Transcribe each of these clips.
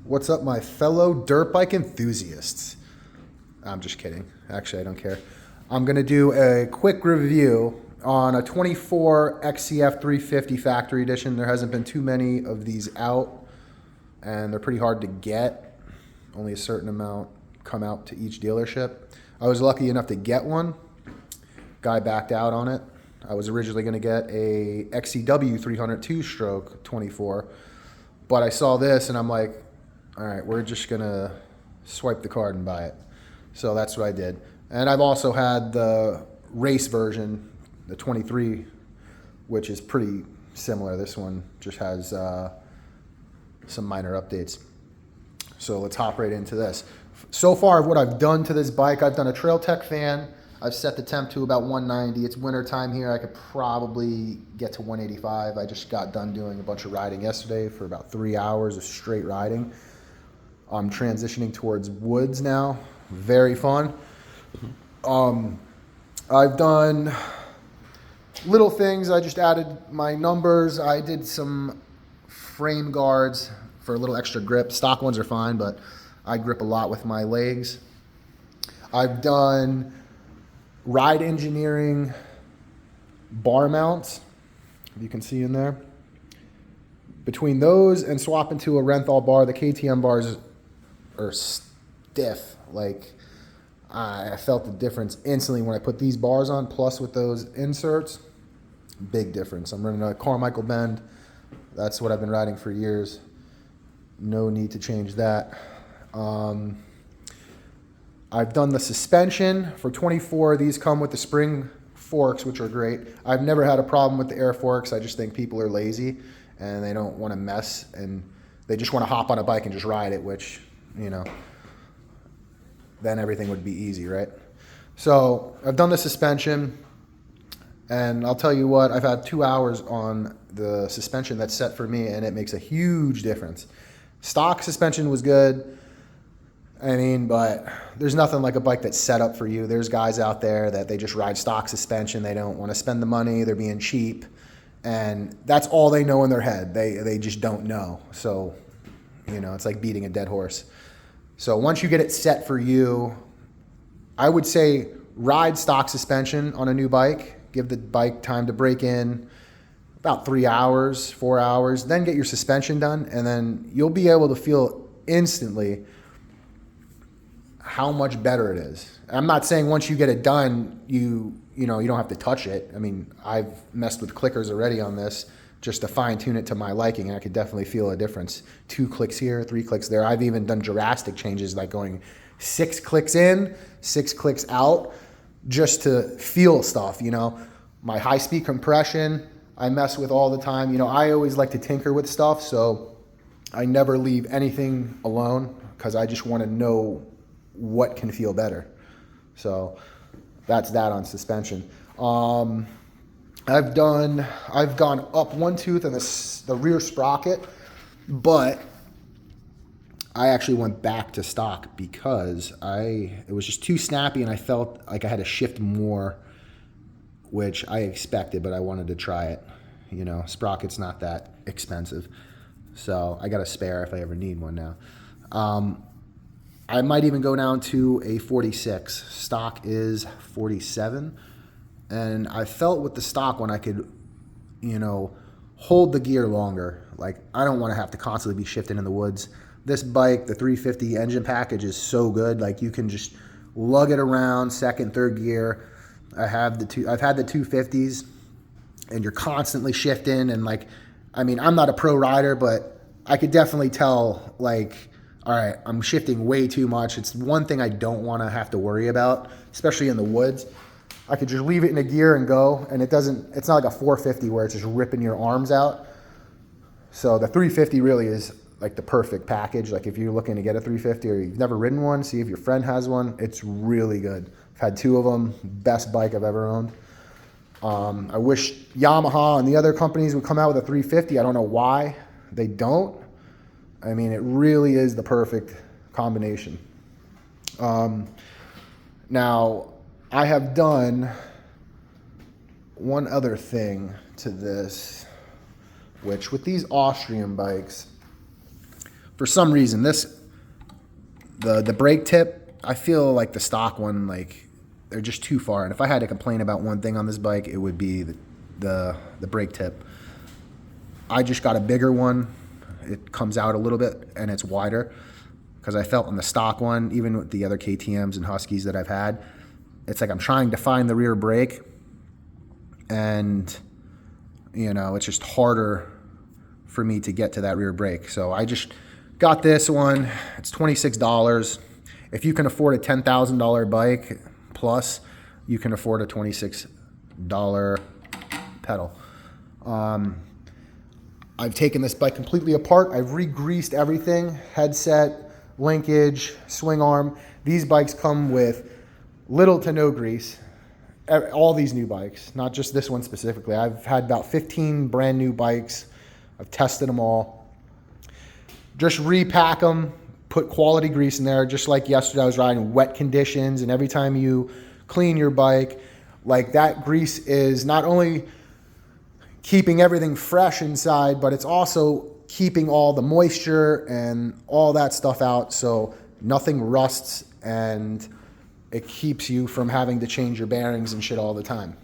What's up, my fellow dirt bike enthusiasts? I'm just kidding. Actually, I don't care. I'm going to do a quick review on a 24 XCF 350 factory edition. There hasn't been too many of these out, and they're pretty hard to get. Only a certain amount come out to each dealership. I was lucky enough to get one. Guy backed out on it. I was originally going to get a XCW 302 stroke 24, but I saw this and I'm like, all right, we're just going to swipe the card and buy it. So that's what I did. And I've also had the race version, the 23, which is pretty similar. This one just has some minor updates. So let's hop right into this. So far, what I've done to this bike, I've done a Trail Tech fan. I've set the temp to about 190. It's winter time here. I could probably get to 185. I just got done doing a bunch of riding yesterday for about 3 hours of straight riding. I'm transitioning towards woods now. Very fun. I've done little things. I just added my numbers. I did some frame guards for a little extra grip. Stock ones are fine, but I grip a lot with my legs. I've done ride engineering bar mounts, you can see in there. Between those and swapping to a Renthal bar, the KTM bars are stiff. Like, I felt the difference instantly when I put these bars on, plus with those inserts. Big difference. I'm running a Carmichael bend. That's what I've been riding for years. No need to change that. I've done the suspension for 24. These come with the spring forks, which are great. I've never had a problem with the air forks. I just think people are lazy and they don't want to mess, and they just want to hop on a bike and just ride it, which, you know, then everything would be easy, right? So I've done the suspension, and I'll tell you what, I've had 2 hours on the suspension that's set for me, and it makes a huge difference. Stock suspension was good. I mean, but there's nothing like a bike that's set up for you. There's guys out there that they just ride stock suspension. They don't want to spend the money. They're being cheap. And that's all they know in their head. They just don't know. So, you know, it's like beating a dead horse. So once you get it set for you, I would say ride stock suspension on a new bike. Give the bike time to break in, about 3 hours, 4 hours. Then get your suspension done, and then you'll be able to feel instantly how much better it is. I'm not saying once you get it done, you don't have to touch it. I mean, I've messed with clickers already on this just to fine tune it to my liking, and I could definitely feel a difference. 2 clicks here, 3 clicks there. I've even done drastic changes like going 6 clicks in, 6 clicks out, just to feel stuff, you know. My high-speed compression, I mess with all the time. You know, I always like to tinker with stuff, so I never leave anything alone because I just want to know what can feel better. So that's that on suspension. I've gone up 1 tooth in the rear sprocket, but I actually went back to stock because it was just too snappy, and I felt like I had to shift more, which I expected, but I wanted to try it. You know, sprocket's not that expensive, so I got a spare if I ever need one now. I might even go down to a 46. Stock is 47. And I felt with the stock one I could, you know, hold the gear longer. Like, I don't want to have to constantly be shifting in the woods. This bike, the 350 engine package, is so good. Like, you can just lug it around second, third gear. I've had the 250s, and you're constantly shifting. And, like, I mean, I'm not a pro rider, but I could definitely tell, like, all right, I'm shifting way too much. It's one thing I don't want to have to worry about, especially in the woods. I could just leave it in a gear and go, and it's not like a 450 where it's just ripping your arms out. So the 350 really is like the perfect package. Like, if you're looking to get a 350 or you've never ridden one, see if your friend has one. It's really good. I've had 2 of them. Best bike I've ever owned. I wish Yamaha and the other companies would come out with a 350. I don't know why they don't. I mean, it really is the perfect combination. Now, I have done one other thing to this, which with these Austrian bikes, for some reason, the brake tip, I feel like the stock one, like they're just too far. And if I had to complain about one thing on this bike, it would be the brake tip. I just got a bigger one. It comes out a little bit and it's wider, because I felt on the stock one, even with the other KTMs and Huskies that I've had, it's like I'm trying to find the rear brake, and you know, it's just harder for me to get to that rear brake. So I just got this one. It's $26. If you can afford a $10,000 bike plus, you can afford a $26 pedal. I've taken this bike completely apart. I've re-greased everything, headset, linkage, swing arm. These bikes come with little to no grease. All these new bikes, not just this one specifically. I've had about 15 brand new bikes. I've tested them all. Just repack them, put quality grease in there. Just like yesterday, I was riding wet conditions, and every time you clean your bike, like that grease is not only keeping everything fresh inside, but it's also keeping all the moisture and all that stuff out, so nothing rusts, and it keeps you from having to change your bearings and shit all the time.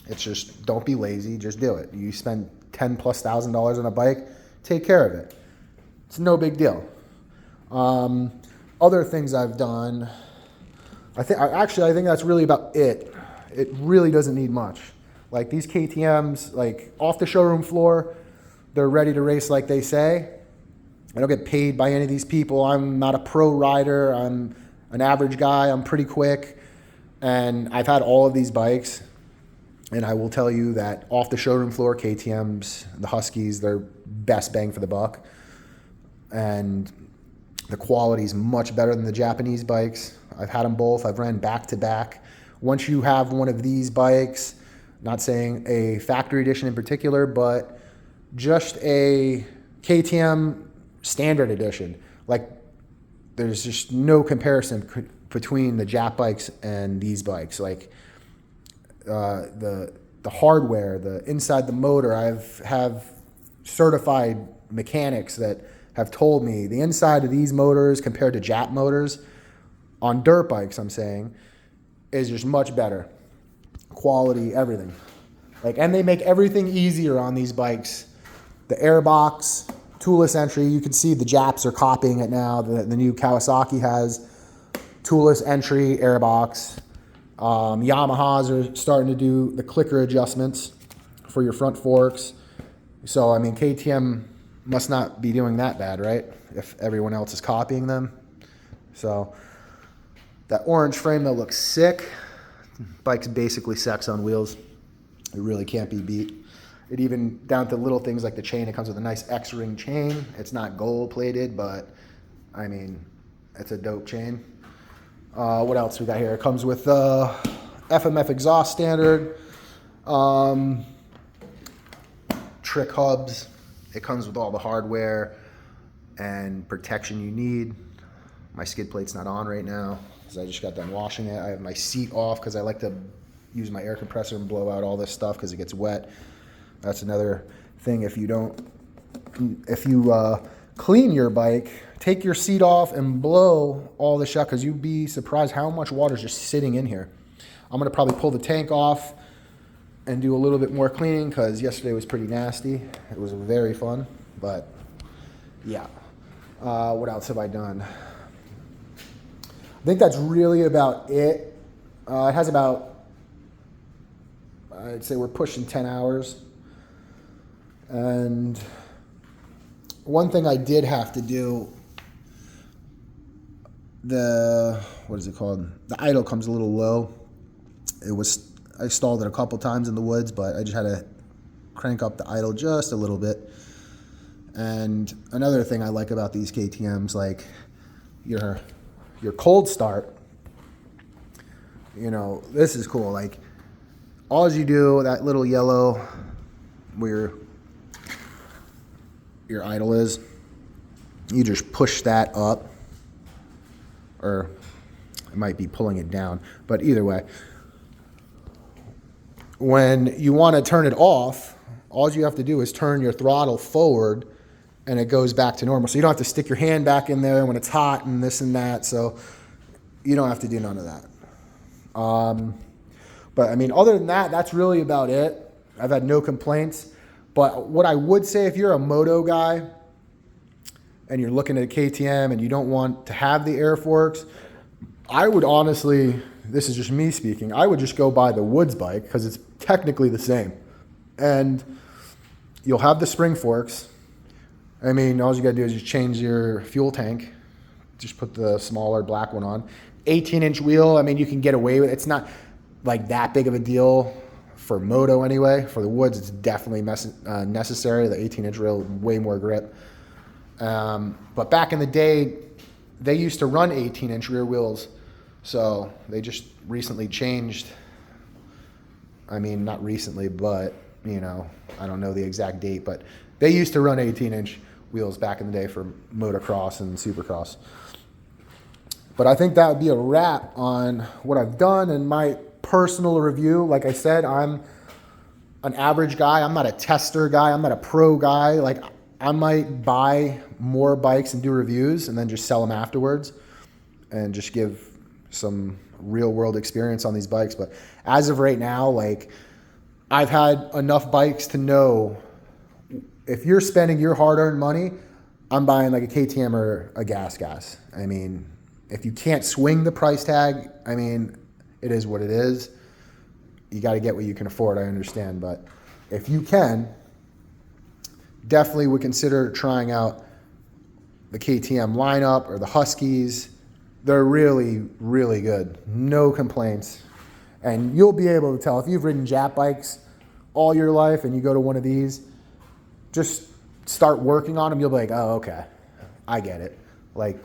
It's just, don't be lazy, just do it. You spend $10,000+ on a bike, take care of it. It's no big deal. Other things I've done, I think that's really about it. It really doesn't need much. Like these KTMs, like off the showroom floor, they're ready to race like they say. I don't get paid by any of these people. I'm not a pro rider. I'm an average guy. I'm pretty quick. And I've had all of these bikes. And I will tell you that off the showroom floor, KTMs, the Huskies, they're best bang for the buck. And the quality is much better than the Japanese bikes. I've had them both. I've ran back to back. Once you have one of these bikes, not saying a factory edition in particular, but just a KTM standard edition. Like, there's just no comparison between the Jap bikes and these bikes. Like, the hardware, the inside the motor, have certified mechanics that have told me the inside of these motors compared to Jap motors on dirt bikes, I'm saying, is just much better. Quality, everything. Like, and they make everything easier on these bikes. The airbox, toolless entry, you can see the Japs are copying it now. The new Kawasaki has toolless entry, airbox. Yamahas are starting to do the clicker adjustments for your front forks. So, I mean, KTM must not be doing that bad, right? If everyone else is copying them. So, that orange frame that looks sick. Bike's basically sex on wheels. It really can't be beat. It even down to little things like the chain. It comes with a nice X-ring chain. It's not gold plated, but I mean, it's a dope chain. What else we got here? It comes with FMF exhaust standard, trick hubs. It comes with all the hardware and protection you need. My skid plate's not on right now because I just got done washing it. I have my seat off because I like to use my air compressor and blow out all this stuff because it gets wet. That's another thing. If you clean your bike, take your seat off and blow all this shut, because you'd be surprised how much water is just sitting in here. I'm going to probably pull the tank off and do a little bit more cleaning because yesterday was pretty nasty. It was very fun, but yeah. What else have I done? I think that's really about it. It has about, I'd say we're pushing 10 hours. And one thing I did have to do, what is it called? The idle comes a little low. I stalled it a couple times in the woods, but I just had to crank up the idle just a little bit. And another thing I like about these KTMs, like your cold start, you know, this is cool. Like, all you do, that little yellow where your idle is, you just push that up, or it might be pulling it down, but either way, when you want to turn it off, all you have to do is turn your throttle forward and it goes back to normal. So you don't have to stick your hand back in there when it's hot and this and that. So you don't have to do none of that. But I mean, other than that, that's really about it. I've had no complaints. But what I would say, if you're a moto guy and you're looking at a KTM and you don't want to have the air forks, I would honestly, this is just me speaking, I would just go buy the Woods bike because it's technically the same. And you'll have the spring forks. I mean, all you got to do is just change your fuel tank. Just put the smaller black one on. 18-inch wheel, I mean, you can get away with it. It's not like that big of a deal for moto anyway. For the Woods, it's definitely necessary. The 18-inch wheel, way more grip. But back in the day, they used to run 18-inch rear wheels. So they just recently changed. I mean, not recently, but, you know, I don't know the exact date, but they used to run 18-inch wheels back in the day for motocross and supercross. But I think that would be a wrap on what I've done and my personal review. Like I said, I'm an average guy. I'm not a tester guy. I'm not a pro guy. Like, I might buy more bikes and do reviews and then just sell them afterwards and just give some real world experience on these bikes. But as of right now, like, I've had enough bikes to know if you're spending your hard-earned money, I'm buying like a KTM or a gas. I mean, if you can't swing the price tag, I mean, it is what it is. You got to get what you can afford, I understand. But if you can, definitely would consider trying out the KTM lineup or the Huskies. They're really, really good. No complaints. And you'll be able to tell if you've ridden Jap bikes all your life and you go to one of these, just start working on them. You'll be like, oh, okay, I get it. Like,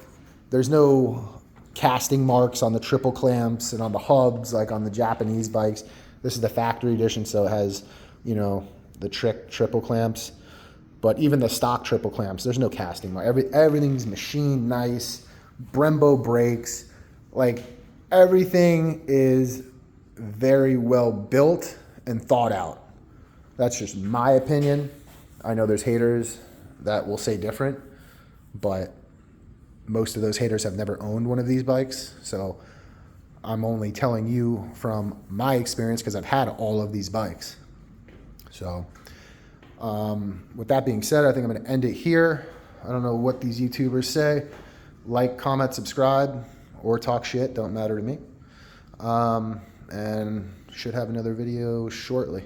there's no casting marks on the triple clamps and on the hubs like on the Japanese bikes. This is the factory edition, so it has, you know, the triple clamps. But even the stock triple clamps, there's no casting mark. Everything's machined nice. Brembo brakes. Like, everything is very well built and thought out. That's just my opinion. I know there's haters that will say different, but most of those haters have never owned one of these bikes. So I'm only telling you from my experience because I've had all of these bikes. So with that being said, I think I'm going to end it here. I don't know what these YouTubers say. Like, comment, subscribe, or talk shit. Don't matter to me. And should have another video shortly.